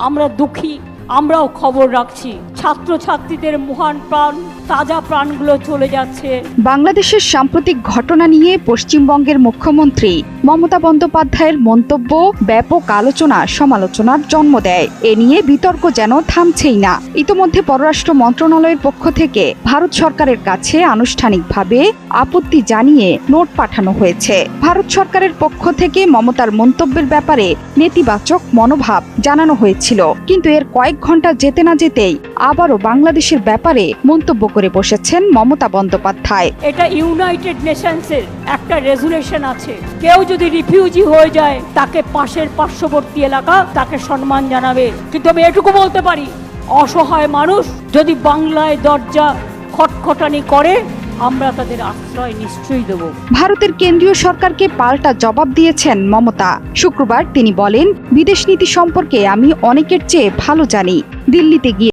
আমরা দুঃখী, আমরাও খবর রাখছি। ছাত্রছাত্রীদের মহান প্রাণ, তাজা প্রাণগুলো চলে যাচ্ছে। বাংলাদেশের সাম্প্রতিক ঘটনা নিয়ে পশ্চিমবঙ্গের মুখ্যমন্ত্রী মমতা বন্দ্যোপাধ্যায়ের মন্তব্য ব্যাপক আলোচনা সমালোচনার জন্ম দেয়। এ নিয়ে বিতর্ক যেন থামছেই না। ইতোমধ্যে পররাষ্ট্র মন্ত্রণালয়ের পক্ষ থেকে ভারত সরকারের কাছে আনুষ্ঠানিকভাবে আপত্তি জানিয়ে নোট পাঠানো হয়েছে। ভারত সরকারের পক্ষ থেকে মমতার মন্তব্যের ব্যাপারে নেতিবাচক মনোভাব জানানো হয়েছিল, কিন্তু এর কয়েক ঘন্টা যেতে না যেতেই আবারও বাংলাদেশের ব্যাপারে মন্তব্য করে বসেছেন মমতা বন্দ্যোপাধ্যায়। এটা ইউনাইটেড নেশনসের একটা রেজুলেশন আছে, কেউ যদি রিফিউজি হয়ে যায় তাকে পাশের পার্শ্ববর্তী এলাকা তাকে সম্মান জানাবে। কিন্তু আমি এটুকু বলতে পারি, অসহায় মানুষ যদি বাংলায় দরজা খটখটানি করে, আমরা তাদের আশ্রয় নিশ্চয়ই দেব। ভারতের কেন্দ্রীয় সরকারকে পাল্টা জবাব দিয়েছেন মমতা। শুক্রবার তিনি বলেন, বিদেশ নীতি সম্পর্কে আমি অনেকের চেয়ে ভালো জানি। দিল্লিতে গিয়ে